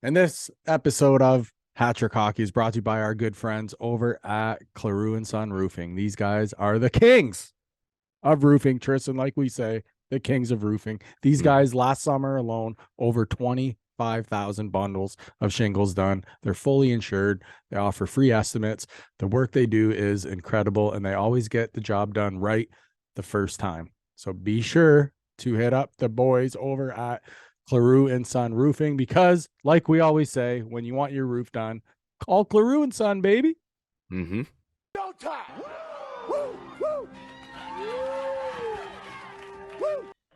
And this episode of Hattrick Hockey is brought to you by our good friends over at Claru and Son Roofing. These guys are the kings of roofing, Tristan, like we say, the kings of roofing. These guys last summer alone, over 25,000 bundles of shingles done. They're fully insured. They offer free estimates. The work they do is incredible, and they always get the job done right the first time. So be sure to hit up the boys over at Claru and Son Roofing because, like we always say, when you want your roof done, call Claru and Son, baby. Mm-hmm. No time. Woo, woo.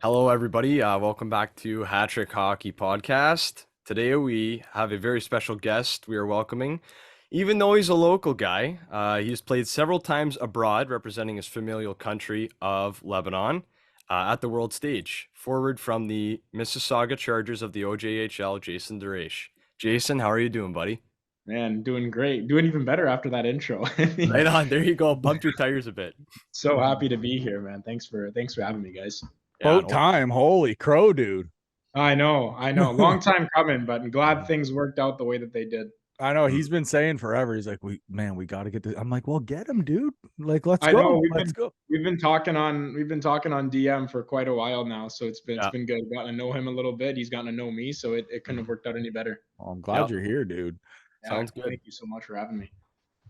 Hello, everybody. Welcome back to Hattrick Hockey Podcast. Today we have a very special guest we are welcoming. Even though he's a local guy, he's played several times abroad representing his familial country of Lebanon at the world stage. Forward from the Mississauga Chargers of the OJHL, Jason Daraiche. Jason, how are you doing, buddy? Man, doing great. Doing even better after that intro. Right on. There you go. Bumped your tires a bit. So happy to be here, man. Thanks for having me, guys. Boat time. Holy crow, dude. I know. Long time coming, but I'm glad things worked out the way that they did. I know he's been saying forever. He's like, we got to get this. I'm like, well, get him, dude. Like, let's I go. know Let's go. we've been talking on DM for quite a while now, so it's been good. Gotten to know him a little bit. He's gotten to know me, so it couldn't have worked out any better. Well, I'm glad you're here, dude. Yeah, Sounds good. Thank you so much for having me.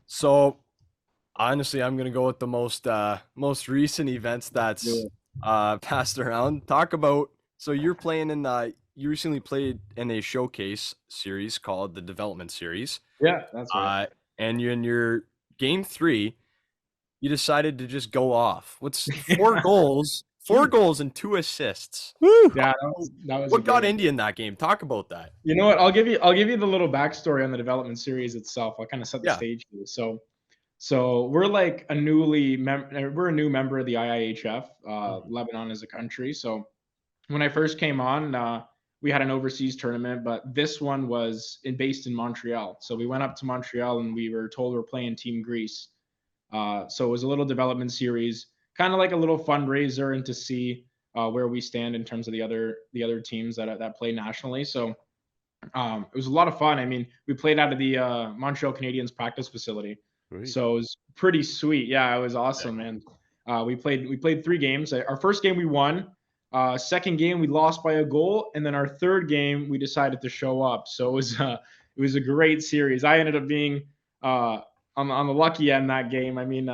So, honestly, I'm gonna go with the most recent events that's passed around. Talk about. So you're playing in you recently played in a showcase series called the Development Series. Yeah, that's right. And you in your game 3, you decided to just go off. What's 4 goals? 4 goals and 2 assists. Woo! Yeah, that was what got into you in that game? Talk about that. You know what? I'll give you the little backstory on the development series itself. I'll kind of set the stage for you. So we're like a new member of the IIHF. Lebanon is a country. So when I first came on, we had an overseas tournament, but this one was based in Montreal. So we went up to Montreal and we were told we're playing Team Greece. So it was a little development series, kind of like a little fundraiser, and to see where we stand in terms of the other teams that play nationally. So it was a lot of fun. I mean, we played out of the Montreal Canadiens practice facility. Sweet. So it was pretty sweet. Yeah, it was awesome, man. We played 3 games. Our first game we won. Second game we lost by a goal, and then our third game we decided to show up. So it was a great series. I ended up being on the lucky end that game. I mean,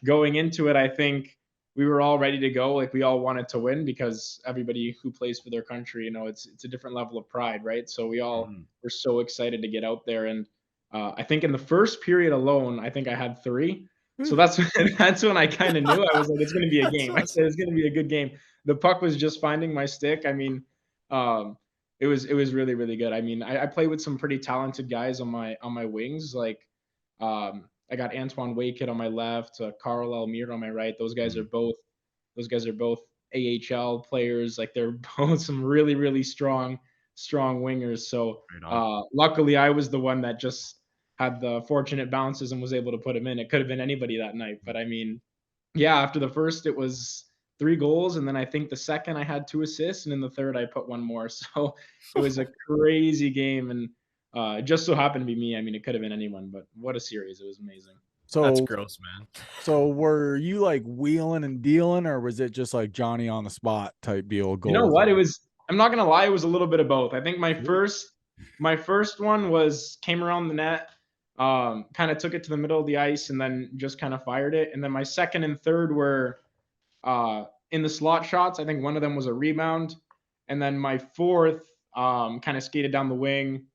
going into it, I think we were all ready to go. Like, we all wanted to win because everybody who plays for their country, you know, it's a different level of pride, right? So we all were so excited to get out there. And I think in the first period alone, I think I had 3. So that's when I kind of knew. I was like, it's going to be a game. Awesome. I said it's going to be a good game. The puck was just finding my stick. I mean, it was really, really good. I mean, I play with some pretty talented guys on my wings. Like, I got Antoine Waked on my left, Carl Elmir on my right. Those guys are both AHL players. Like, they're both some really, really strong wingers. So luckily, I was the one that just had the fortunate bounces and was able to put him in. It could have been anybody that night, but I mean, yeah. After the first, it was 3 goals, and then I think the second I had 2 assists, and in the third I put 1 more. So it was a crazy game, and it just so happened to be me. I mean, it could have been anyone, but what a series. It was amazing. So that's gross, man. So were you like wheeling and dealing, or was it just like Johnny on the spot type deal? You know what? It was, I'm not going to lie, it was a little bit of both. I think my first one came around the net, kind of took it to the middle of the ice and then just kind of fired it. And then my second and third were in the slot shots. I think one of them was a rebound. And then my fourth kind of skated down the wing,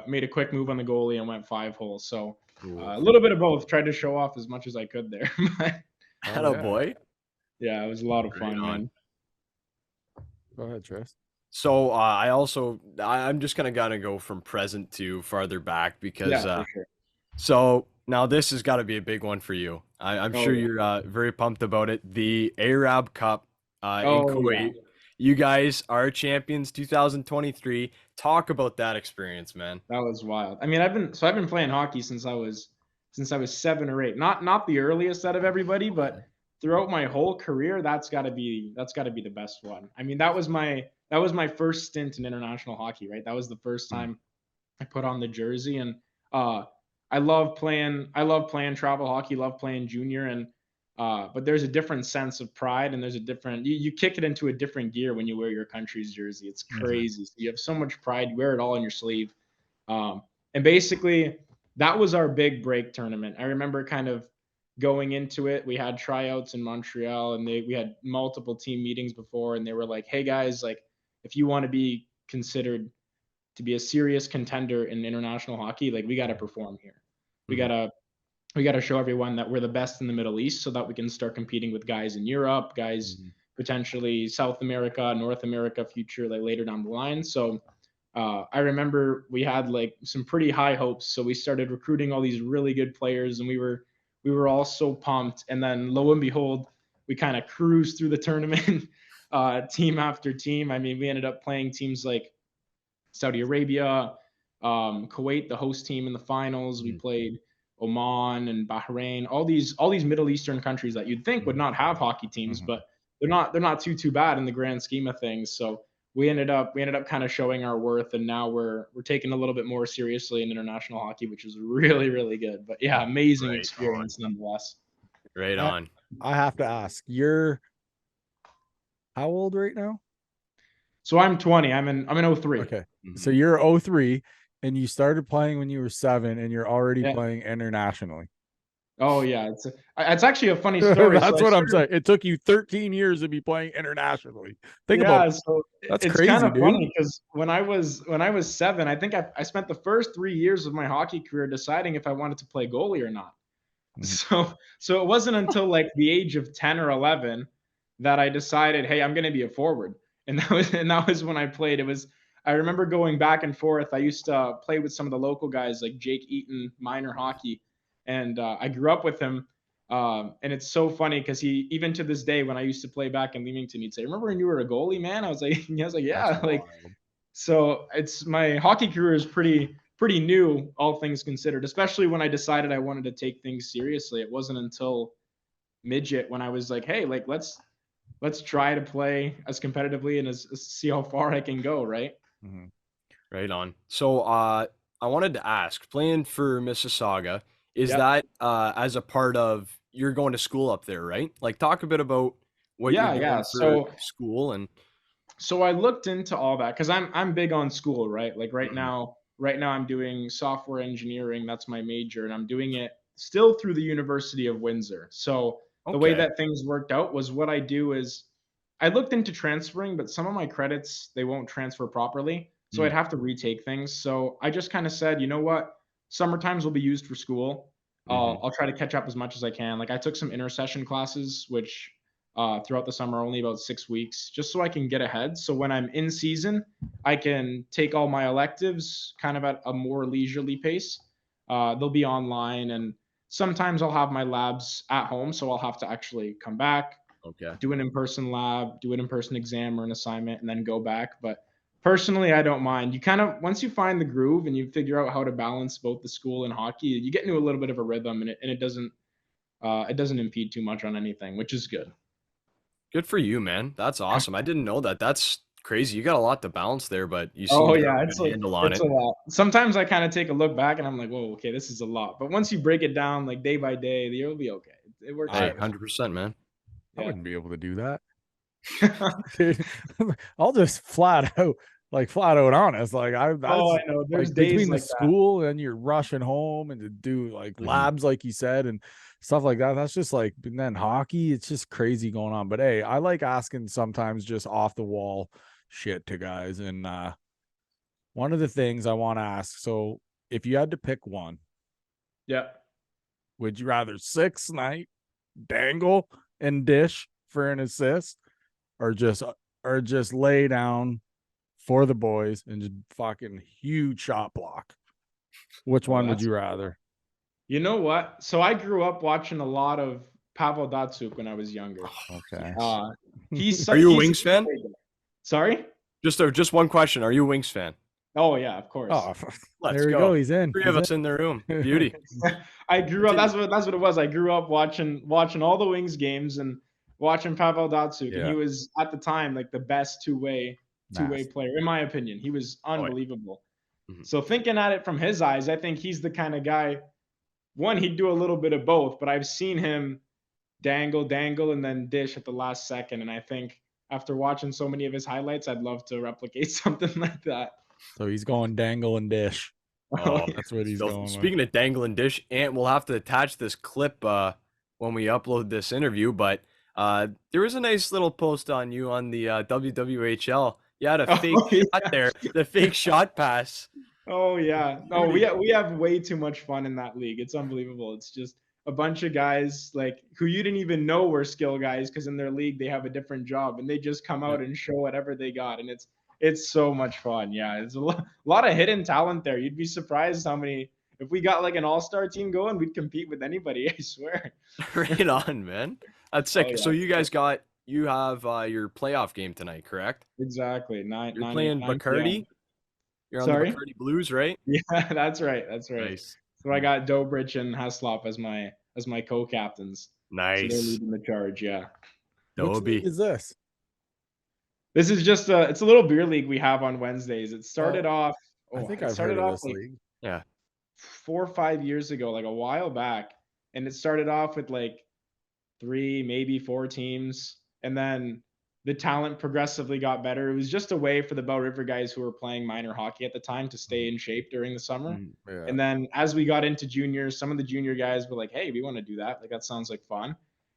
made a quick move on the goalie and went 5 holes. So a little bit of both. Tried to show off as much as I could there. Boy. Yeah, it was a lot of fun, man. Go ahead, Tris. So I'm just gonna go from present to farther back because for sure. So now this has got to be a big one for you. I'm sure you're very pumped about it. The Arab Cup in Kuwait. Yeah. You guys are champions 2023. Talk about that experience, man. That was wild. I mean, I've been playing hockey since I was 7 or 8. Not the earliest out of everybody, but throughout my whole career, that's got to be the best one. I mean, that was my first stint in international hockey, right? That was the first time I put on the jersey, and uh, I love playing travel hockey, love playing junior, and but there's a different sense of pride, and there's a different you kick it into a different gear when you wear your country's jersey. It's crazy. So you have so much pride. You wear it all on your sleeve. And basically, that was our big break tournament. I remember kind of going into it. We had tryouts in Montreal, and we had multiple team meetings before, and they were like, "Hey guys, like if you want to be considered to be a serious contender in international hockey, like we got to perform here. We Mhm. gotta we got to show everyone that we're the best in the Middle East so that we can start competing with guys in Europe, guys potentially South America, North America, future like later down the line. So I remember we had like some pretty high hopes. So we started recruiting all these really good players, and we were all so pumped. And then lo and behold, we kind of cruised through the tournament, team after team. I mean, we ended up playing teams like Saudi Arabia, Kuwait, the host team in the finals. We played Oman and Bahrain, all these Middle Eastern countries that you'd think would not have hockey teams, but they're not too bad in the grand scheme of things. So we ended up kind of showing our worth, and now we're taking a little bit more seriously in international hockey, which is really really good. But yeah, amazing Right on. experience nonetheless. Right I, on. I have to ask, you're how old right now? So I'm 20. I'm in 03. Okay. So Mhm. you're 03 and you started playing when you were 7 and you're already Yeah. playing internationally. Oh yeah, it's actually a funny story. So That's I what I'm started saying. It took you 13 years to be playing internationally. Think about Yeah, so that's it's kind crazy, of dude. funny because when I was 7, I think I spent the first 3 years of my hockey career deciding if I wanted to play goalie or not. Mhm. So it wasn't until like the age of 10 or 11 that I decided, hey, I'm going to be a forward, and that was when I played. I remember going back and forth. I used to play with some of the local guys like Jake Eaton, minor hockey, and I grew up with him. And it's so funny because he, even to this day, when I used to play back in Leamington, he'd say, "Remember when you were a goalie, man?" I was like, I was like, That's "Yeah." Like, wild. so it's my hockey career is pretty new, all things considered. Especially when I decided I wanted to take things seriously. It wasn't until midget when I was like, "Hey, like let's try to play as competitively and as see how far I can go." Right? Mhm. Right on. So, I wanted to ask, playing for Mississauga, is Yeah. that as a part of you're going to school up there, right? Like, talk a bit about what you're Yeah, yeah. doing for So school and. so I looked into all that because I'm big on school, right? Like Mhm. right now I'm doing software engineering. That's my major, and I'm doing it still through the University of Windsor. So the way Okay. that things worked out was what I do is I looked into transferring, but some of my credits they won't transfer properly. So I'd Mm. have to retake things. So I just kind of said, you know what? Summer times will be used for school. I'll Mhm. I'll try to catch up as much as I can. Like I took some intercession classes, which throughout the summer, only about 6 weeks, just so I can get ahead. So when I'm in season, I can take all my electives kind of at a more leisurely pace. They'll be online, and sometimes I'll have my labs at home, so I'll have to actually come back, Okay. do an in-person lab, do an in-person exam or an assignment, and then go back. But personally, I don't mind. You kind of once you find the groove and you figure out how to balance both the school and hockey, you get into a little bit of a rhythm, and it doesn't impede too much on anything, which is good. Good for you, man. That's awesome. I didn't know that. That's crazy. You got a lot to balance there, but you seem Oh to have yeah, a it's good a handle on it's a it. lot. Sometimes I kind of take a look back and I'm like, whoa, okay, this is a lot. But once you break it down like day by day, you'll be okay. It works Hey, I out. 100%, man. I Yeah. wouldn't be able to do that. Dude, I'll just flat out honest. Like Oh, that's I know. There's like days between the like that. school and you're rushing home and to do like Mhm. labs, like you said, and stuff like that. That's just like, and then hockey, it's just crazy going on. But hey, I like asking sometimes just off the wall shit to guys. And one of the things I want to ask, so if you had to pick one, Yeah. would you rather 6 night dangle and dish for an assist or just lay down for the boys and just fucking huge shot block? Which Oh, one would that's you rather? you know what? So I grew up watching a lot of Pavel Datsuk when I was younger. Okay. Uh he's Are su- you a he's Wings fan? sorry? Just one question. Are you a Wings fan? Oh yeah, of course. Oh, Let's there we go. go. He's in. 3 He's of us in the room. Beauty. I grew up. That's what it was. I grew up watching all the Wings games and watching Pavel Datsyuk, and Yeah. he was at the time like the best two-way Nasty. player in my opinion. He was Oh, yeah. unbelievable. Mhm. So thinking at it from his eyes, I think he's the kind of guy. One, he'd do a little bit of both, but I've seen him dangle, and then dish at the last second. And I think after watching so many of his highlights, I'd love to replicate something like that. So he's going dangle and dish. Oh, Oh, yeah. That's what he's so going with. speaking of dangling dish, Ant, we'll have to attach this clip when we upload this interview. But there was a nice little post on you on the WWHL. You had a fake Oh, yeah. shot there, the fake shot pass. Oh yeah. No, we have way too much fun in that league. It's unbelievable. It's just a bunch of guys like who you didn't even know were skill guys because in their league they have a different job and they just come out and show whatever they got, and it's so much fun. Yeah, it's a lot of hidden talent there. You'd be surprised how many. If we got like an all-star team going, we'd compete with anybody. I swear. Right on, man. That's sick. Oh, yeah. So you have your playoff game tonight, correct? Exactly. You're playing 9 Bacardi. p.m. You're on the Sorry. Bacardi Blues, right? Yeah, that's right. That's right. Nice. So I got Dobrich and Haslop as my co-captains. So they're Nice. leading the charge. Yeah. Which Dobie. league is this? This is just it's a little beer league we have on Wednesdays. It started off. I think It I've heard started of off this like league. Yeah. 4 or 5 years ago, like a while back, and it started off with like 3, maybe 4 teams, and then the talent progressively got better. It was just a way for the Bell River guys who were playing minor hockey at the time to stay in shape during the summer. Yeah. And then as we got into juniors, some of the junior guys were like, "Hey, we want to do that. Like that sounds like fun."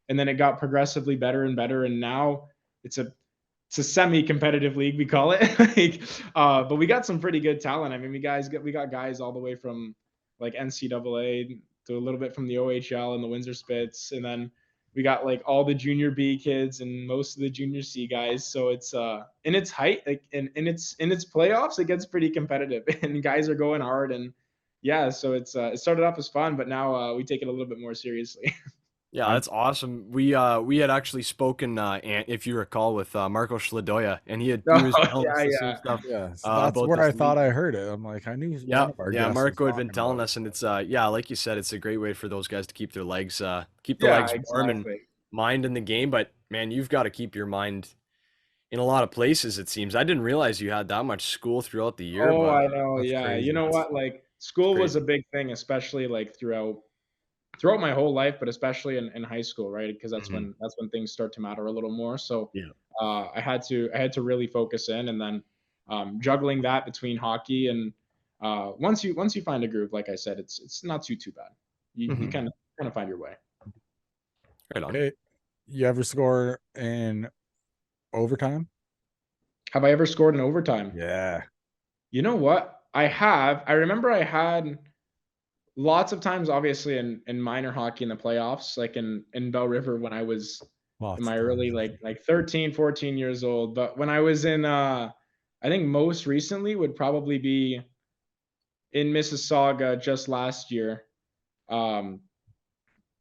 And then it got progressively better and better, and now it's a semi-competitive league we call it. But we got some pretty good talent. I mean, we got guys all the way from like NCAA to a little bit from the OHL and the Windsor Spits, and then we got like all the junior B kids and most of the junior C guys. So it's in its height, like in its playoffs, it gets pretty competitive, and guys are going hard. And yeah, so it started off as fun, but now we take it a little bit more seriously. Yeah, that's awesome. We had actually spoken, if you recall, with Marco Schladoya, and he was telling us the same stuff. Yeah, so that's about where this I thought league. I heard it. I'm like, I knew Yeah, one of our guests Marco was had been talking telling about us, and it's like you said, it's a great way for those guys to keep their legs warm and Exactly. mind in the game. But man, you've got to keep your mind in a lot of places. It seems I didn't realize you had that much school throughout the year, Oh, but I know. That's Yeah. You crazy. know what? Like school was crazy. a big thing, especially like throughout my whole life, but especially in high school, right? Because Mhm. that's when things start to matter a little more. So Yeah. I had to really focus in, and then juggling that between hockey and once you find a groove, like I said, it's not too bad. You Mhm. kind of find your way. Right on. Hey, you ever score in overtime? Have I ever scored in overtime? Yeah. You know what? I have. I remember I had lots of times, obviously, in minor hockey in the playoffs, like in Bell River when I was in Lots my of early times. like 13, 14 years old. But when I was in I think most recently would probably be in Mississauga just last year. Um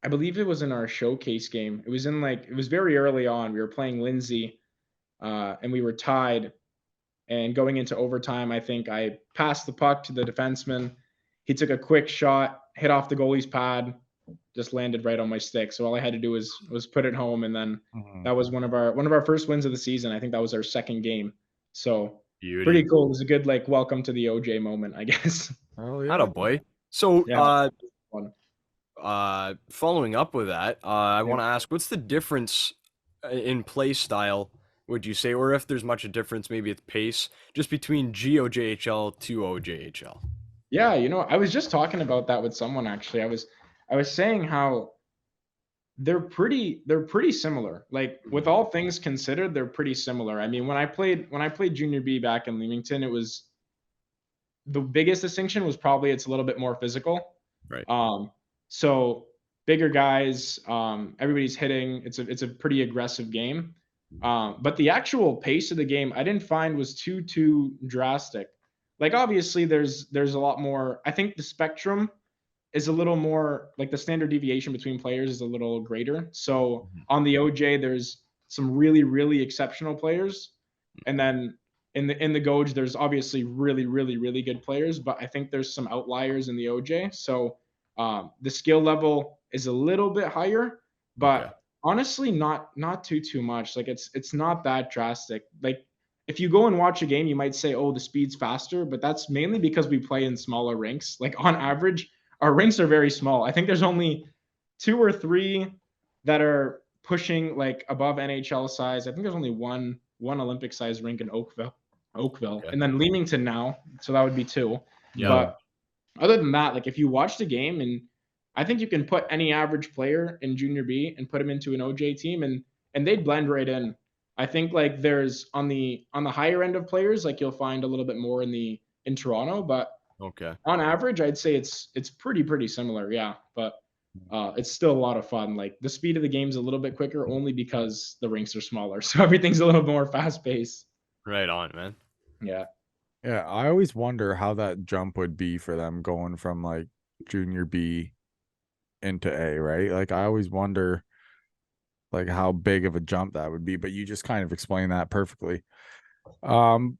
I believe it was in our showcase game. It was very early on. We were playing Lindsay, and we were tied. And going into overtime, I think I passed the puck to the defenseman. He took a quick shot, hit off the goalie's pad, just landed right on my stick. So all I had to do was put it home, and then Mhm. that was one of our first wins of the season. I think that was our second game. So Beauty. pretty cool. It was a good like welcome to the OJ moment, I guess. Oh yeah. Attaboy. So, Yeah. Fun. following up with that, I Yeah. want to ask, what's the difference in play style, would you say, or if there's much a difference, maybe it's pace, just between GOJHL to OJHL? Yeah, I was just talking about that with someone actually. I was saying how they're pretty similar. Like with all things considered, they're pretty similar. I mean, when I played junior B back in Leamington, it was the biggest distinction was probably it's a little bit more physical. Right. So bigger guys, everybody's hitting. It's a pretty aggressive game. But the actual pace of the game, I didn't find was too drastic. Like obviously, there's a lot more. I think the spectrum is a little more like the standard deviation between players is a little greater. So on the OJ, there's some really exceptional players, and then in the Goj, there's obviously really, really, really good players, but I think there's some outliers in the OJ. So the skill level is a little bit higher, Okay. but honestly, not too much. Like it's not that drastic. Like if you go and watch a game, you might say, "Oh, the speed's faster," but that's mainly because we play in smaller rinks. Like on average, our rinks are very small. I think there's only two or three that are pushing like above NHL size. I think there's only one Olympic size rink in Oakville, Okay. and then Leamington now, so that would be two. Yeah. But other than that, like if you watch the game, and I think you can put any average player in junior B and put them into an OJ team, and they'd blend right in. I think like there's on the higher end of players, like you'll find a little bit more in Toronto, but Okay. on average, I'd say it's pretty similar, yeah. But it's still a lot of fun. Like the speed of the game's a little bit quicker, only because the rinks are smaller, so everything's a little more fast paced. Right on, man. Yeah. Yeah, I always wonder how that jump would be for them going from like junior B into A, right? Like I always wonder like how big of a jump that would be, but you just kind of explained that perfectly. Um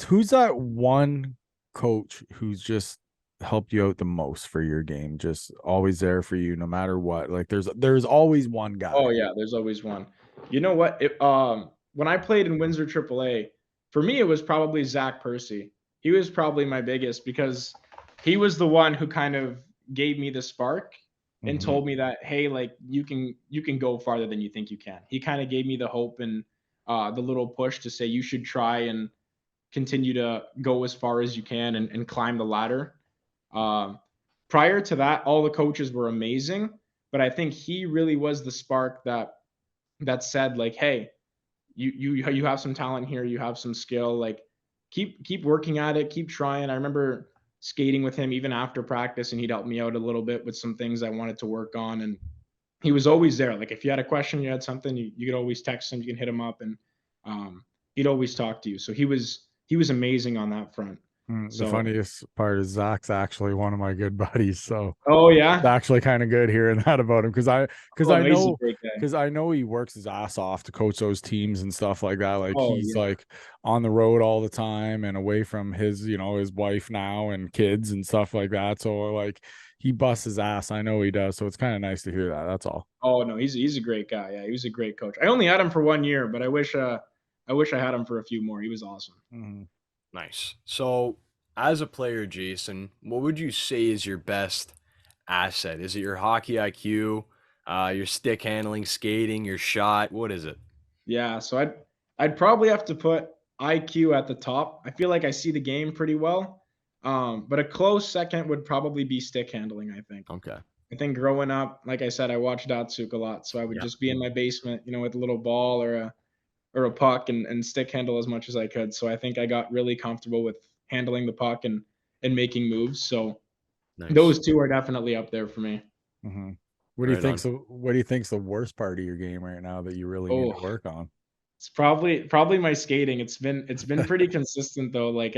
who's that one coach who's just helped you out the most for your game? Just always there for you no matter what. Like there's always one guy. Oh yeah, there's always one. You know what? When I played in Windsor AAA, for me it was probably Zach Percy. He was probably my biggest because he was the one who kind of gave me the spark and Mhm. told me that, hey, like you can go farther than you think you can. He kind of gave me the hope and the little push to say you should try and continue to go as far as you can and climb the ladder. Um, Prior to that, all the coaches were amazing, but I think he really was the spark that said like, hey, you have some talent here, you have some skill, like keep working at it, keep trying. I remember skating with him even after practice, and he'd help me out a little bit with some things I wanted to work on, and he was always there. Like if you had a question, you had something, you could always text him, you can hit him up, and he'd always talk to you. So he was amazing on that front. The So funniest part is Zach's actually one of my good buddies, so oh it's yeah, actually kind of good hearing that about him because oh no, he's a great guy. I know he works his ass off to coach those teams and stuff like that. Like Oh he's yeah. like on the road all the time and away from his, his wife now and kids and stuff like that. So like he busts his ass. I know he does. So it's kind of nice to hear that. That's all. Oh no, he's a great guy. Yeah, he was a great coach. I only had him for 1 year, but I wish I had him for a few more. He was awesome. Mhm. Nice. So, as a player, Jason, what would you say is your best asset? Is it your hockey IQ, your stick handling, skating, your shot? What is it? Yeah, so I'd probably have to put IQ at the top. I feel like I see the game pretty well. But a close second would probably be stick handling, I think. Okay. I think growing up, like I said, I watched Datsuk a lot, so I would Yeah. just be in my basement, with a little ball or a puck and stick handle as much as I could. So I think I got really comfortable with handling the puck and making moves. So Nice. those two are definitely up there for me. Mhm. What do you Right on. think's the what do you think's the worst part of your game right now that you really need Oh, to work on? it's probably my skating. It's been pretty consistent though. Like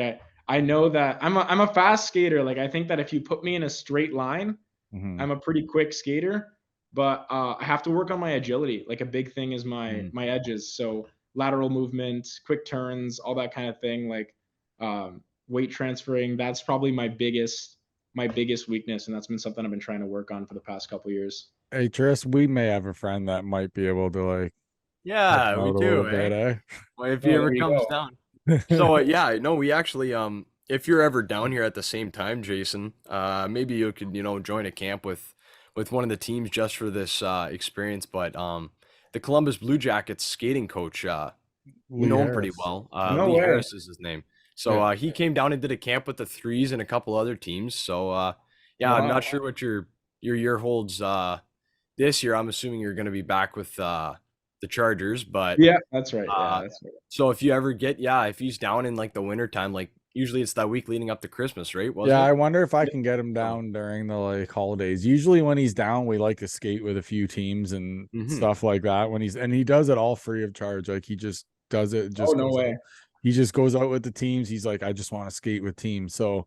I know that I'm a fast skater. Like I think that if you put me in a straight line, Mhm. I'm a pretty quick skater, but I have to work on my agility. Like a big thing is my Mm. my edges. So lateral movement, quick turns, all that kind of thing. Like weight transferring. That's probably my biggest weakness, and that's been something I've been trying to work on for the past couple years. Hey, Tris, we may have a friend that might be able to like help Yeah, him we out a little do, eh? bit, eh? Well, if he Oh, ever there you comes go. down. So, yeah, no, we actually, if you're ever down here at the same time, Jason, maybe you could, join a camp with one of the teams just for this experience. But the Columbus Blue Jackets skating coach, you Lee know him pretty Harris. well. No Lee way. Harris is his name. So Yeah. he came down and did a camp with the Threes and a couple other teams. So yeah, I'm not Wow. sure what your year holds this year. I'm assuming you're going to be back with the Chargers, but Yeah, that's right. Yeah, uh, that's right. so if you ever get, yeah, if he's down in like the winter time, like usually it's that week leading up to Christmas, right? Yeah, Wasn't I it? wonder if I Yeah. can get him So, down during the like holidays. Usually when he's down, we like to skate with a few teams and hmm stuff like that. And he does it all free of charge. Like he just does it, Oh, just no goes way. out. He just goes out with the teams. He's like, I just want to skate with teams. So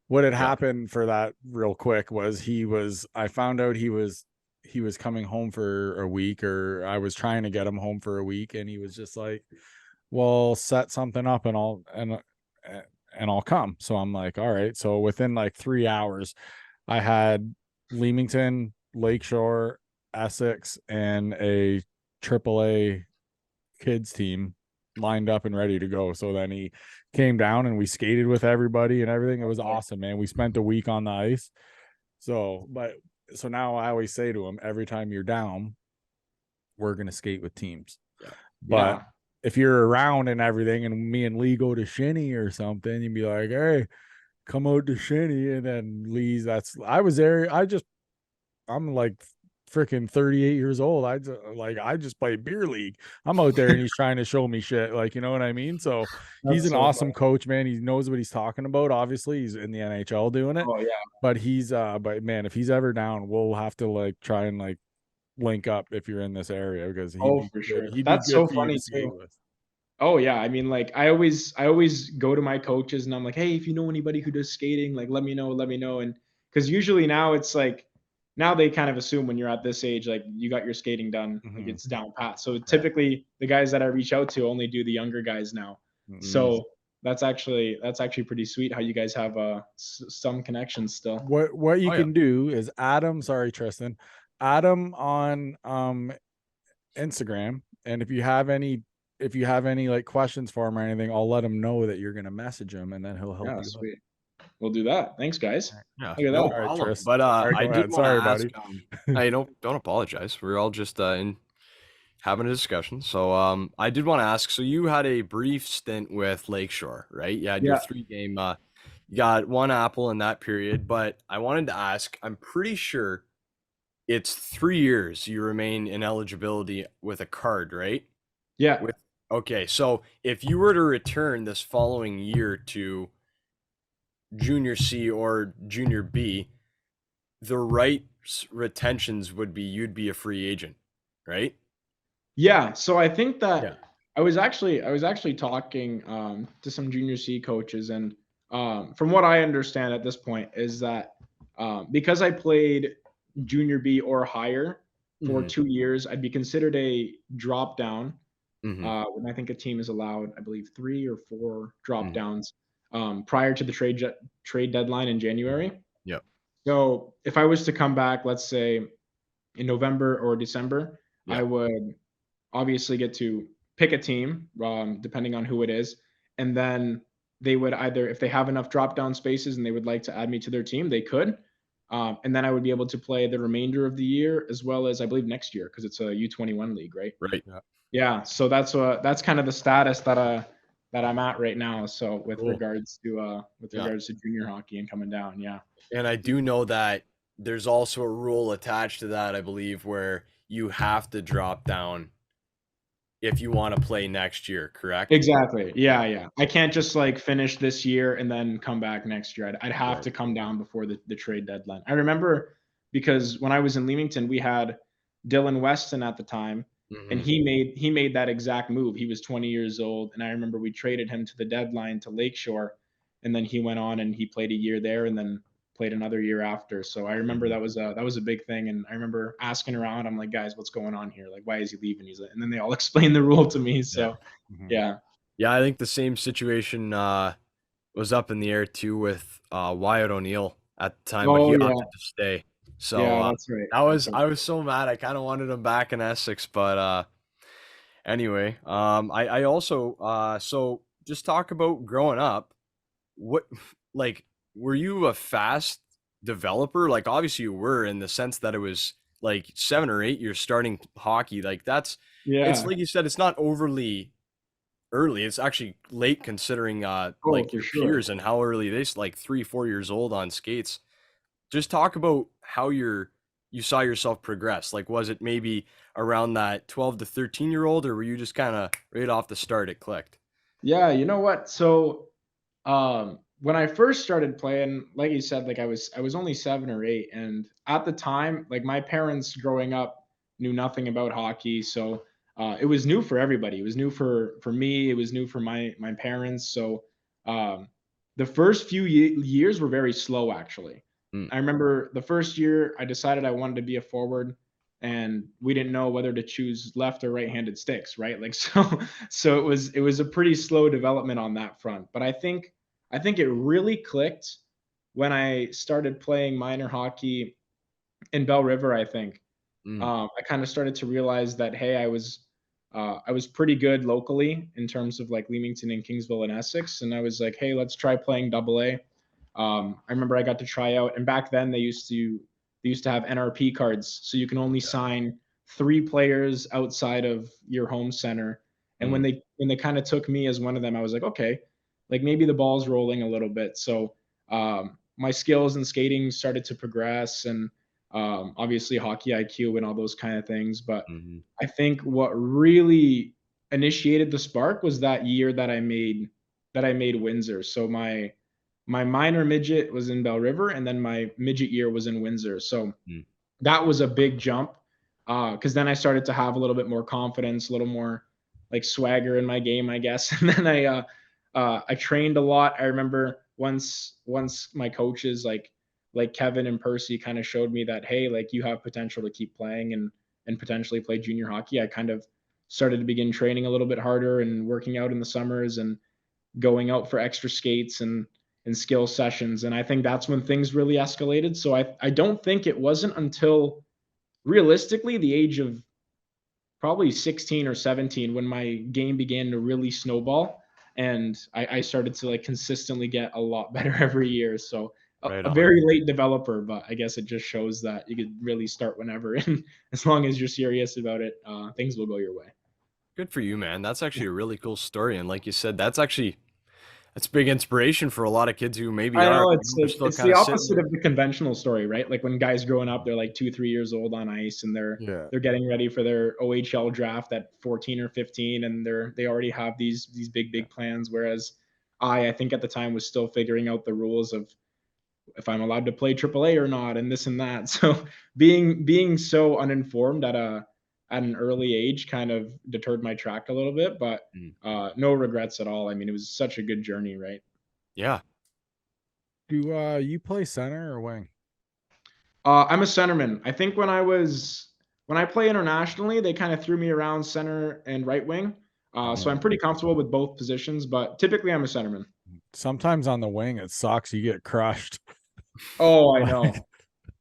what had yeah. happened for that real quick was I found out he was coming home for a week, or I was trying to get him home for a week, and he was just like, well, set something up and I'll come. So I'm like, all right. So within like 3 hours, I had Leamington, Lakeshore, Essex, and a AAA kids team lined up and ready to go. So then he came down and we skated with everybody and everything. It was awesome, man. We spent a week on the ice. So now I always say to him, every time you're down, we're gonna skate with teams. But Yeah. if you're around and everything, and me and Lee go to Shinny or something, you'd be like, "Hey, come out to Shinny," and then Lee's. I was there. I'm like freaking 38 years old. I just play beer league. I'm out there and he's trying to show me shit. Like, you know what I mean? So he's That's an so awesome funny. coach, man. He knows what he's talking about. Obviously, he's in the NHL doing it. Oh yeah. But but man, if he's ever down, we'll have to like try and like link up if you're in this area because he'd Oh, be for good. sure. He'd be That's good so for you to funny skate too. with. Oh yeah, I mean, like I always go to my coaches and I'm like, hey, if you know anybody who does skating, like let me know. And because usually now it's like now they kind of assume when you're at this age, like you got your skating done, like Mhm. it's down pat. So Yeah. typically the guys that I reach out to only do the younger guys now. Mhm. So that's actually pretty sweet how you guys have some connections still. What you Oh yeah. can do is sorry, Tristan, Adam on Instagram, and if you have any like questions for him or anything, I'll let him know that you're gonna message him, and then he'll help Yeah, you out. sweet. We'll do that. Thanks, guys. Yeah, Look at no that. All right, problem. Tris. But All right, I go did ahead. want to Sorry, ask. buddy. Hey, don't apologize. We're all just having a discussion. So I did want to ask. So you had a brief stint with Lakeshore, right? You had your Yeah. 3 game. You got one apple in that period. But I wanted to ask. I'm pretty sure it's 3 years you remain in eligibility with a card, right? Yeah. With Okay. So if you were to return this following year to Junior C or Junior B, the rights retentions would be you'd be a free agent, right? Yeah, so I think Yeah. that I was actually talking to some junior C coaches, and from what I understand at this point is that because I played junior B or higher for Mm-hmm. 2 years, I'd be considered a drop down. Mm-hmm. And I think a team is allowed, I believe, 3 or 4 drop Mm-hmm. downs prior to the trade deadline in Mm-hmm. January. Yep. So if I was to come back, let's say in November or December, I Yep. would obviously get to pick a team, depending on who it is, and then they would either, if they have enough drop down spaces and they would like to add me to their team, they could, and then I would be able to play the remainder of the year as well as I believe next year because it's a U21 league, right? Right. Yeah. Yeah, so that's kind of the status that I'm at right now. So Cool. with Yeah. regards to junior hockey and coming down, yeah. And I do know that there's also a rule attached to that, I believe, where you have to drop down if you want to play next year, correct? Exactly. Yeah. Yeah, yeah. I can't just like finish this year and then come back next year. I'd have Right. to come down before the trade deadline. I remember because when I was in Leamington, we had Dylan Weston at the time, and Mm-hmm. he made that exact move. He was 20 years old, and I remember we traded him to the deadline to Lakeshore, and then he went on and he played a year there, and then played another year after. So I remember Mm-hmm. that was a big thing, and I remember asking around. I'm like, guys, what's going on here? Like, why is he leaving? He's like, and then they all explained the rule to me. Yeah. So Mhm. yeah. Yeah, I think the same situation was up in the air too with Wyatt O'Neill at the time, but Oh he yeah, opted to stay. So yeah, that's right. that That's was right. I was so mad. I kind of wanted him back in Essex, but anyway, I also so just talk about growing up. What like were you a fast developer? Like obviously you were in the sense that it was like 7 or 8 years starting hockey. Like it's Yeah. like you said, it's not overly early. It's actually late considering Oh, like for your sure. peers and how early like 3 4 years old on skates. Just talk about how you saw yourself progress. Like was it maybe around that 12 to 13 year old, or were you just kind of right off the start it clicked? Yeah, you know what? So, when I first started playing, like you said, like I was only 7 or 8, and at the time, like my parents growing up knew nothing about hockey, so it was new for everybody. It was new for me. It was new for my parents. So, um, the first few years were very slow, actually. Mm, I remember the first year I decided I wanted to be a forward, and we didn't know whether to choose left or right-handed sticks, right? Like so it was a pretty slow development on that front. But I think it really clicked when I started playing minor hockey in Bell River, I think. Mm, I kind of started to realize that hey, I was pretty good locally in terms of like Leamington and Kingsville and Essex, and I was like, hey, let's try playing Double A. I remember I got to try out, and back then they used to have NRP cards, so you can only sign 3 players outside of your home center. And mm, when they kind of took me as one of them, I was like, okay, like maybe the ball's rolling a little bit. So my skills in skating started to progress, and obviously hockey IQ and all those kind of things. But mhm. I think what really initiated the spark was that year that I made Windsor. So my minor midget was in Bell River, and then my midget year was in Windsor. So Mm. that was a big jump because then I started to have a little bit more confidence, a little more like swagger in my game, I guess. And then I trained a lot. I remember once my coaches like Kevin and Percy kind of showed me that hey, like you have potential to keep playing and potentially play junior hockey. I kind of started to begin training a little bit harder and working out in the summers and going out for extra skates and skill sessions. And I think that's when things really escalated. So I don't think it wasn't until realistically the age of probably 16 or 17 when my game began to really snowball. And I started to like consistently get a lot better every year. So Right a on. very late developer, but I guess it just shows that you could really start whenever. And as long as you're serious about it, things will go your way. Good for you, man. That's actually a really cool story. And like you said, that's big inspiration for a lot of kids who maybe I are, know you know, they're still it's kind the of sitting opposite there. of the conventional story, right? Like when guys growing up, they're like 2, 3 years old on ice, and Yeah. they're getting ready for their OHL draft at 14 or 15, and they already have these big plans. Whereas I think at the time was still figuring out the rules of if I'm allowed to play AAA or not, and this and that. So being so uninformed at an early age kind of deterred my track a little bit, but Mm. no regrets at all. I mean, it was such a good journey, right? Yeah. Do you play center or wing? I'm a centerman. I think when I play internationally, they kind of threw me around center and right wing. So I'm pretty comfortable with both positions, but typically I'm a centerman. Sometimes on the wing it sucks. You get crushed. Oh, I Like know.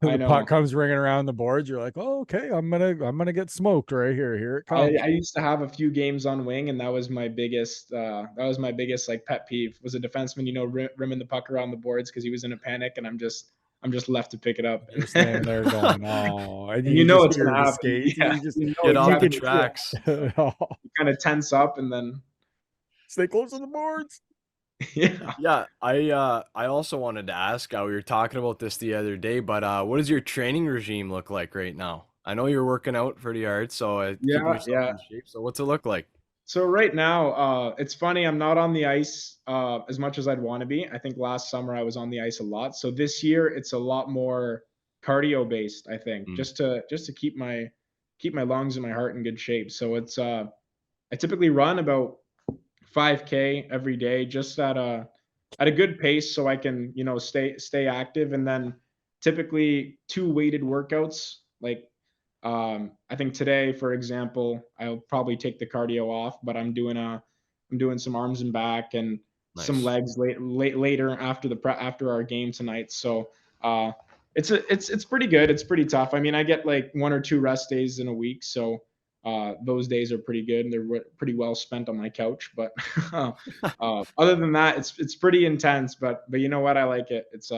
I the puck know. comes ringing around the boards. You're like, oh, okay, I'm gonna get smoked right here. Here it comes. I used to have a few games on wing, and that was my biggest like pet peeve was a defenseman, you know, rimming the puck around the boards because he was in a panic, and I'm just left to pick it up. You're standing there going, oh, and And you you know just it's hear gonna the happen. skates, and Yeah, you just you know Get it's off you the can happening. tracks. oh, You kind of tense up, and then stay close to the boards. yeah. Yeah, I also wanted to ask, we were talking about this the other day, but what does your training regime look like right now? I know you're working out pretty hard, so keeping Yeah, yourself yeah. in shape. So what's it look like? So right now, it's funny. I'm not on the ice as much as I'd want to be. I think last summer I was on the ice a lot. So this year it's a lot more cardio based. I think Mm, just to keep my lungs and my heart in good shape. So it's I typically run about 5K every day, just at a good pace, so I can stay active. And then typically 2 weighted workouts. Like I think today, for example, I'll probably take the cardio off, but I'm doing some arms and back and some nice. legs later after after our game tonight. So it's pretty good. It's pretty tough. I mean, I get like 1 or 2 rest days in a week, so those days are pretty good and they're pretty well spent on my couch. But other than that, it's pretty intense. But you know what? I like it. It's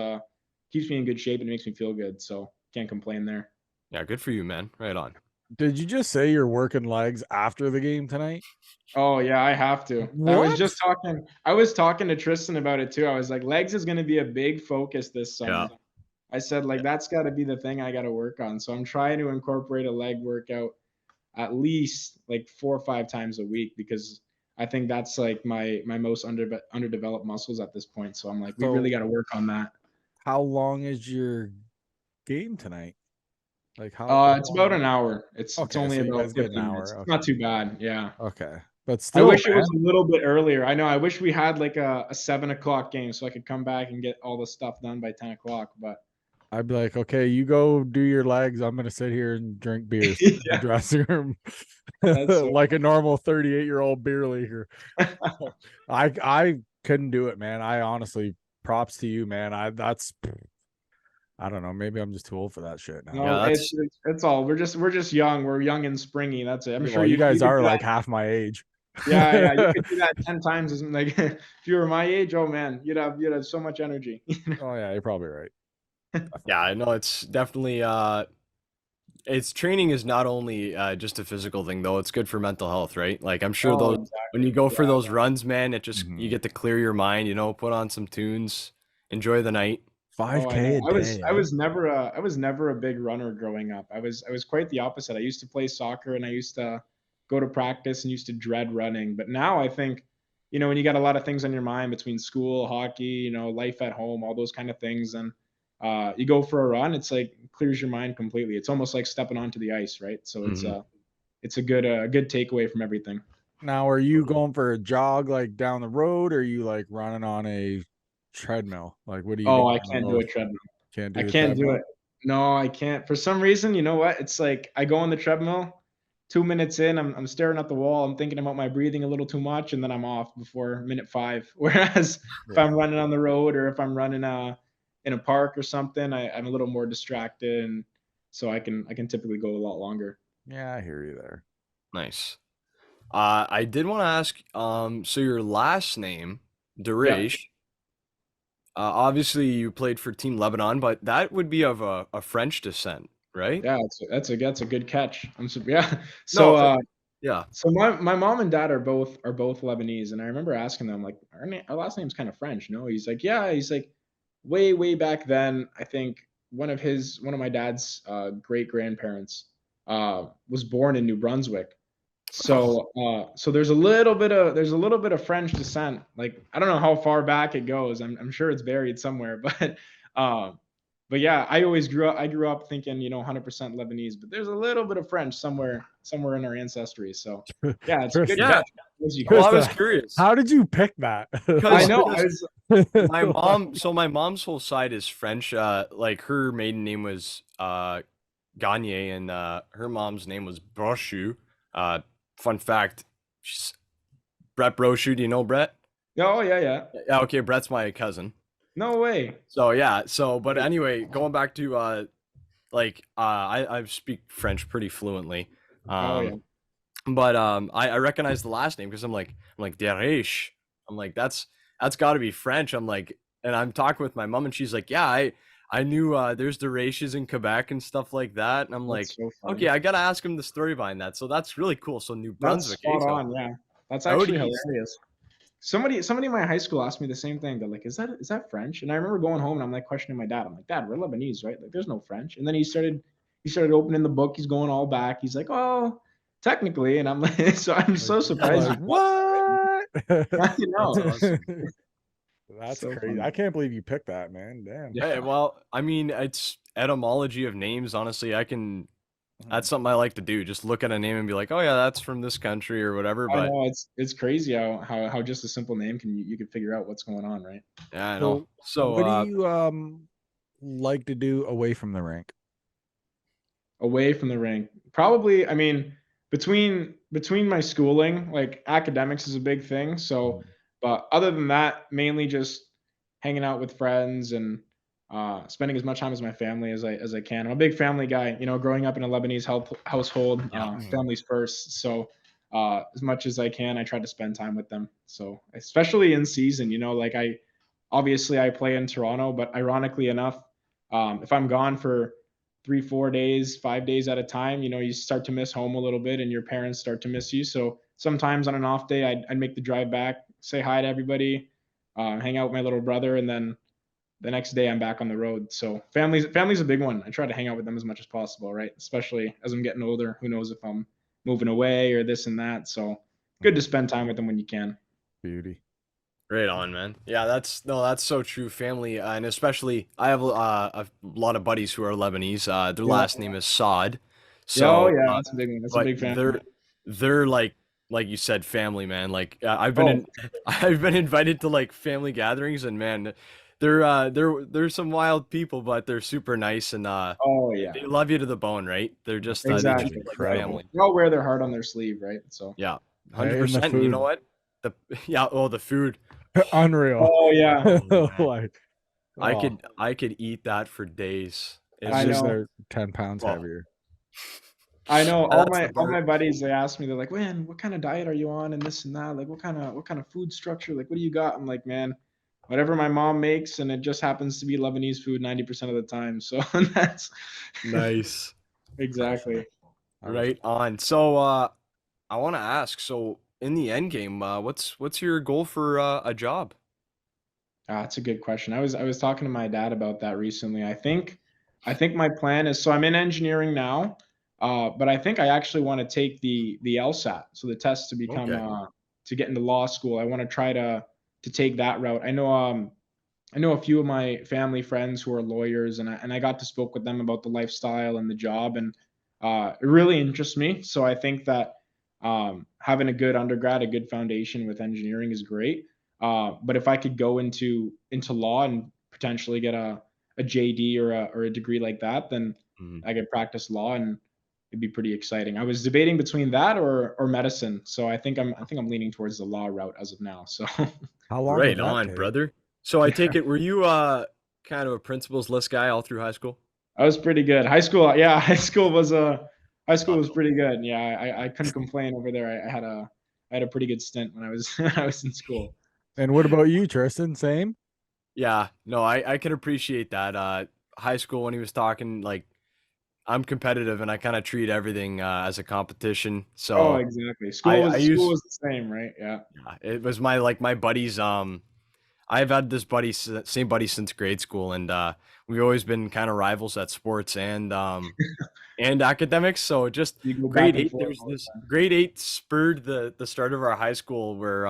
keeps me in good shape and it makes me feel good. So can't complain there. Yeah, good for you, man. Right on. Did you just say you're working legs after the game tonight? Oh yeah, I have to. What? I was talking to Tristan about it too. I was like, legs is gonna be a big focus this Yeah. summer. I said, like, that's gotta be the thing I gotta work on. So I'm trying to incorporate a leg workout at least like 4 or 5 times a week because I think that's like my most underdeveloped muscles at this point. So I'm like, we really So gotta work on that. how long is your game tonight? Like how It's about long? an hour. It's Okay, only so you about guys get an 50 minutes. hour. It's Okay. not too bad. Yeah. Okay. But I still, wish it was man. a little bit earlier. I know. I wish we had like a 7 o'clock game so I could come back and get all the stuff done by 10 o'clock. But I'd be like, okay, you go do your legs. I'm gonna sit here and drink beers in the Yeah, dressing room, that's so. like a normal 38-year-old beer leaguer. I couldn't do it, man. I honestly, props to you, man. I don't know. Maybe I'm just too old for that shit now. Yeah, No, that's it's all. We're just young. We're young and springy. That's it. I'm sure Well, you you guys could are do that. like half my age. Yeah, yeah. You could do that 10 times as like if you were my age. Oh man, you'd have so much energy. Oh yeah, you're probably right. yeah, I know it's definitely it's training is not only just a physical thing though, it's good for mental health, right? Like I'm sure Oh, those when you exactly. go for Yeah. those runs, man, it just you Mhm. get to clear your mind, put on some tunes, enjoy the night. Oh, I know. 5K a I was day, I eh? was never a I was never a big runner growing up. I was quite the opposite. I used to play soccer and I used to go to practice and used to dread running. But now I think, when you got a lot of things on your mind between school, hockey, life at home, all those kind of things, and you go for a run, it's like clears your mind completely. It's almost like stepping onto the ice, right? So it's Mhm. a it's a good takeaway from everything. Now, are you going for a jog like down the road, or are you like running on a treadmill? Like, what are you Oh, doing I on the can't do a most? treadmill. Can't I do the can't do treadmill? it. No, I can't. For some reason, you know what? It's like I go on the treadmill, 2 minutes in, I'm staring at the wall, I'm thinking about my breathing a little too much, and then I'm off before minute 5. Whereas if Yeah. I'm running on the road or if I'm running in a park or something, I'm a little more distracted, and so I can typically go a lot longer. Yeah, I hear you there. Nice. I did want to ask, so your last name, Yeah. Daraiche, obviously you played for Team Lebanon, but that would be of a French descent, right? Yeah, that's a good catch. Yeah. No, So yeah. So my mom and dad are both Lebanese, and I remember asking them like, our last name's kind of French, no? He's like, yeah. He's like, way back then, I think one of my dad's great grandparents was born in New Brunswick. Oh, So there's a little bit of French descent. Like I don't know how far back it goes. I'm sure it's buried somewhere, um, but yeah, I grew up thinking 100% Lebanese, but there's a little bit of French somewhere in our ancestry. So yeah, it's a good Tristan, yeah. catch. As you Well, I can. was Tristan, curious how did you pick that? I because know. I was. my mom, so my mom's whole side is French. Like her maiden name was Gagne, and her mom's name was Brochu. Uh, fun fact, she's Brett Brochu. Do you know Brett? Oh yeah, yeah. Yeah, okay, Brett's my cousin. No way. So yeah, but Wait. anyway, going back to I speak French pretty fluently. Oh yeah. Um, but I recognize the last name because I'm like Daraiche. I'm like that's got to be French. I'm like, and I'm talking with my mom and she's like, yeah, I knew there's Daraiches in Quebec and stuff like that. And I'm That's like, so funny. okay, I gotta ask him the story behind that. So that's really cool. So New That's Brunswick, eh? spot So on. Yeah. That's out actually east. hilarious. Somebody in my high school asked me the same thing. They're like, "Is that French?" And I remember going home and I'm like questioning my dad. I'm like, "Dad, we're Lebanese, right? Like, there's no French." And then he started opening the book. He's going all back. He's like, "Oh, technically." And I'm like, so I'm Like, so you're surprised like, you got what? that right. I That's know. awesome. That's So crazy. funny. I can't believe you picked that, man. Damn. Hey, Yeah. well, I mean, it's etymology of names. Honestly, I can. Mhm. That's something I like to do. Just look at a name and be like, oh yeah, that's from this country or whatever. I But know it's crazy how just a simple name can you can figure out what's going on, right? yeah, I know. So, So what do you like to do away from the rink? Away from the rink. Probably, I mean, between my schooling, like academics is a big thing. So, Mhm. but other than that, mainly just hanging out with friends and spending as much time as my family as I can. I'm a big family guy. Growing up in a Lebanese household, yeah, Mhm. families first. So, as much as I can, I try to spend time with them. So, especially in season, like I play in Toronto, but ironically enough, if I'm gone for 3, 4 days, 5 days at a time, you start to miss home a little bit and your parents start to miss you. So sometimes on an off day, I'd make the drive back, say hi to everybody, hang out with my little brother, and then the next day I'm back on the road. So family's a big one. I try to hang out with them as much as possible, right? Especially as I'm getting older. Who knows if I'm moving away or this and that. So good to Mhm. spend time with them when you can. Beauty. right on, man. Yeah, that's so true. Family, and especially I have a lot of buddies who are Lebanese. Their Yeah. last name is Saad. Yeah. Oh So, yeah, that's a big one. That's a but big family. they're like you said, family, man. Like I've been Oh, in, I've been invited to like family gatherings, and man, they're some wild people, but they're super nice and Oh yeah, they love you to the bone, right? They're just they treat exactly. you like incredible. family. They all wear their heart on their sleeve, right? So. Yeah, Right? And the 100%. And you know food, what? The yeah, oh the food. unreal. Oh yeah, Oh man. Like, I oh, could I could eat that for days. It's I and then just know. they're 10 pounds oh, heavier. I know that's the all part. my buddies. They ask me, they're like, "Man, what kind of diet are you on?" And this and that. Like, what kind of food structure? Like, what do you got? I'm like, man, whatever my mom makes, and it just happens to be Lebanese food 90% of the time. So that's Nice. exactly. Right on. So I want to ask, so in the end game, what's your goal for a job? That's a good question. I was talking to my dad about that recently. I think my plan is so I'm in engineering now, but I think I actually want to take the LSAT, so the test to become Okay. to get into law school. I want to try to take that route. I know a few of my family friends who are lawyers, and I got to spoke with them about the lifestyle and the job, and it really interests me. So I think that having a good undergrad, a good foundation with engineering is great. But if I could go into law and potentially get a JD or a degree like that, then Mhm. I could practice law and it'd be pretty exciting. I was debating between that or medicine, so I think I'm leaning towards the law route as of now. So How long would Right that on, take? brother. So I take it, were you kind of a principals list guy all through high school? I was pretty good. High school, yeah, high school Thought was so. pretty good. Yeah, I couldn't complain over there. I had a pretty good stint when I was when I was in school. And what about you, Tristan? Same? Yeah, no, I can appreciate that. High school when he was talking, like I'm competitive and I kind of treat everything as a competition. Oh, So exactly. I School use was the same, right? Yeah. it was my like my buddies. I've had this buddy, same buddy since grade school, and we've always been kind of rivals at sports and academics. So just You go back grade and eight, forth there's all this the time. grade eight spurred the start of our high school where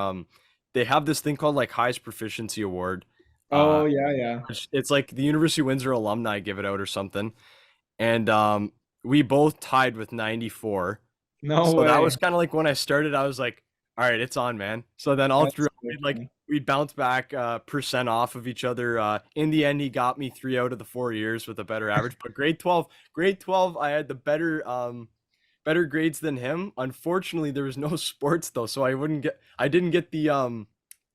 they have this thing called like highest proficiency award. Uh, Oh, yeah, yeah. it's like the University of Windsor alumni give it out or something, and we both tied with 94. No So that way. was kind of like when I started, I was like, all right, it's on, man. So then all That's through, so funny. we'd bounce back percent off of each other. In the end, he got me 3 out of the 4 years with a better average. But grade 12, I had the better grades than him. Unfortunately, there was no sports though, so I didn't get the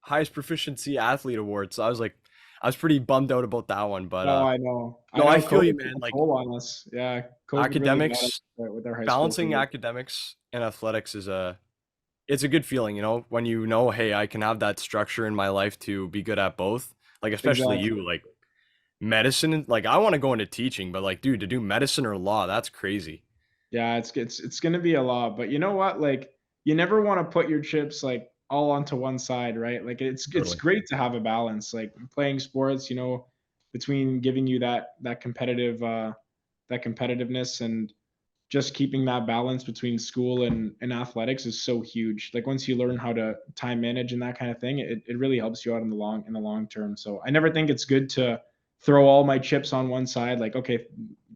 highest proficiency athlete award. So I was pretty bummed out about that one. But No, I know. I no, I know feel you, COVID took man. a Like toll on us. Yeah, COVID really got us academics, with our high school balancing career. academics and athletics is it's a good feeling, when you know, hey, I can have that structure in my life to be good at both. Like especially Exactly. you, like medicine, like I want to go into teaching, but like, dude, to do medicine or law, that's crazy. Yeah, it's gonna be a lot, but you know what? Like, you never want to put your chips like all onto one side, right? Like, it's Totally. great to have a balance. Like playing sports, between giving you that competitiveness and just keeping that balance between school and athletics is so huge. Like once you learn how to time manage and that kind of thing, it really helps you out in the long term. So I never think it's good to throw all my chips on one side. Like, okay,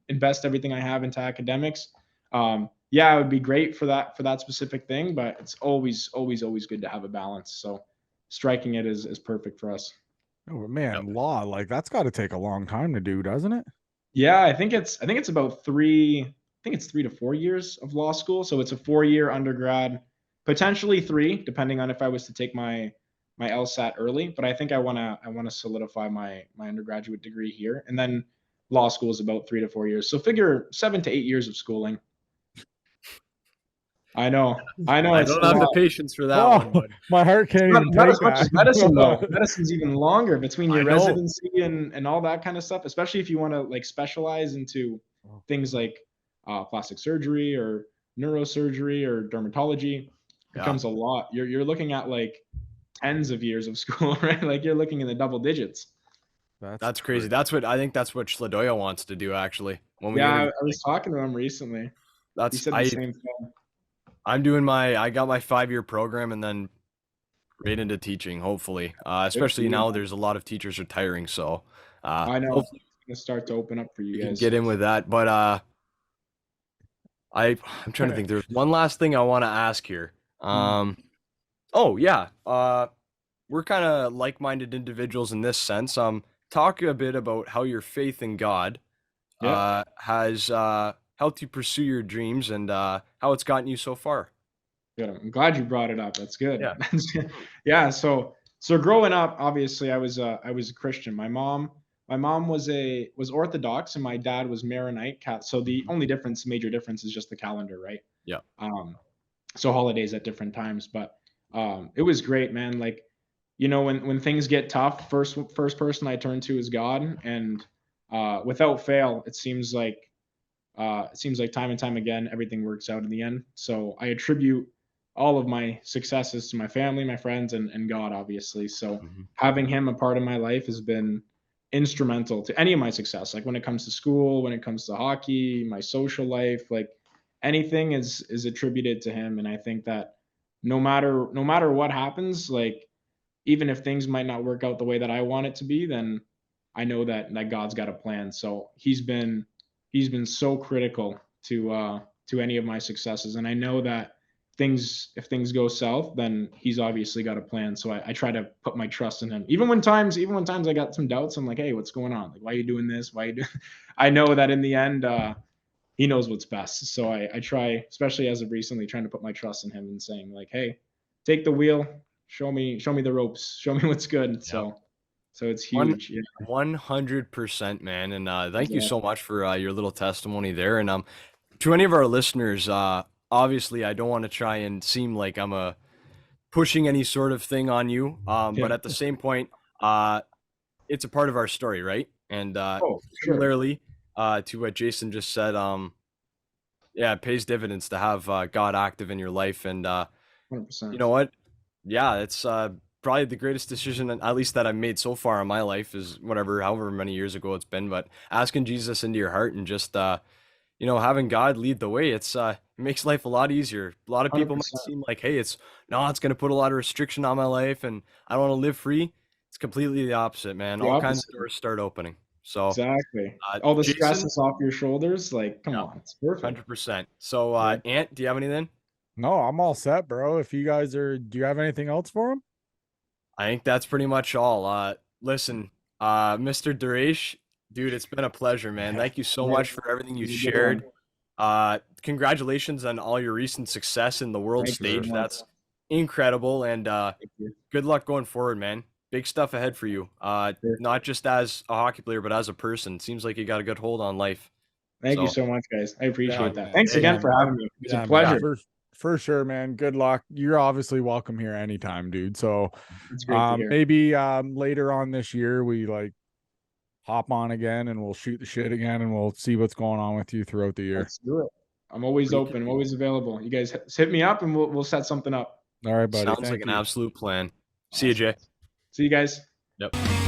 invest everything I have into academics. Yeah, it would be great for that specific thing, but it's always good to have a balance. So striking it is perfect for us. Oh Yep. man, law, like that's got to take a long time to do, doesn't it? Yeah, I think it's about I think it's 3 to 4 years of law school. So it's a 4 year undergrad, potentially three, depending on if I was to take my LSAT early. But I think I wanna solidify my undergraduate degree here, and then law school is about 3 to 4 years. So figure 7 to 8 years of schooling. I know, I it's don't a have the lot. patience for that one, Oh, but my heart It's can't not even not take as much that. as medicine though. Medicine's even longer between I your know. residency and all that kind of stuff, especially if you want to like specialize into things like plastic surgery or neurosurgery or dermatology. Yeah. Becomes a lot. You're looking at like tens of years of school, right? Like you're looking in the double digits. That's That's crazy. crazy. I think that's what Schladoya wants to do actually. When we Yeah, interviewed, I like was talking to him recently. He that's said the same thing. I got my 5 year program and then right into teaching, hopefully. Good for Especially you, now man. there's a lot of teachers retiring, so I know hopefully it's gonna start to open up for we you can guys. get in with that. But I'm trying to think. There's one last thing I want to ask here. Hmm. Oh yeah. We're kind of like-minded individuals in this sense. talk a bit about how your faith in God has helped you pursue your dreams and how it's gotten you so far. Good. I'm glad you brought it up. That's good. Yeah. Yeah. So growing up, obviously, I was a Christian. My mom was Orthodox, and my dad was Maronite. So the only major difference, is just the calendar, right? Yeah. So holidays at different times, but it was great, man. Like, when things get tough, first person I turn to is God, and without fail, it seems like time and time again, everything works out in the end. So I attribute all of my successes to my family, my friends, and God, obviously. So having him a part of my life has been instrumental to any of my success. Like when it comes to school, when it comes to hockey, my social life, like anything is attributed to him. And I think that no matter what happens, like even if things might not work out the way that I want it to be, then I know that God's got a plan. So he's been so critical to any of my successes, and I know that if things go south, then he's obviously got a plan. So I try to put my trust in him. Even when times I got some doubts, I'm like, hey, what's going on? Like, why are you doing this? Why are you doing? I know that in the end, he knows what's best. So I try, especially as of recently, trying to put my trust in him and saying like, hey, take the wheel, show me the ropes, show me what's good. Yep. So it's huge. 100%, man. And thank you so much for your little testimony there. And to any of our listeners, obviously, I don't want to try and seem like I'm pushing any sort of thing on you. But at the same point, it's a part of our story, right? And similarly to what Jason just said, it pays dividends to have God active in your life. And 100%. you know what? Yeah, it's probably the greatest decision, at least that I've made so far in my life, is however many years ago it's been. But asking Jesus into your heart and just having God lead the way, it makes life a lot easier. A lot of people 100%. might seem like, hey, it's going to put a lot of restriction on my life and I don't want to live free. It's completely the opposite, man. All kinds of doors start opening. So exactly, all the stress Jason, is off your shoulders. Like, come on, it's perfect. 100%. So Ant, do you have anything? No, I'm all set, bro. If you guys do you have anything else for him? I think that's pretty much all. Listen, Mr. Daraiche, dude, it's been a pleasure, man. Thank you so much for everything you shared. Congratulations on all your recent success in the world stage. That's incredible, and good luck going forward, man. Big stuff ahead for you. Not just as a hockey player, but as a person. Seems like you got a good hold on life. Thank you so much, guys. I appreciate that. Thanks again for having me. It's a pleasure. For sure, man. Good luck. You're obviously welcome here anytime, dude. So it's great to hear. Maybe later on this year we like hop on again and we'll shoot the shit again and we'll see what's going on with you throughout the year. Let's do it. I'm always open. I'm always available. You guys hit me up and we'll set something up. All right, buddy. Sounds like an absolute plan. See you, Jay. See you guys. Yep.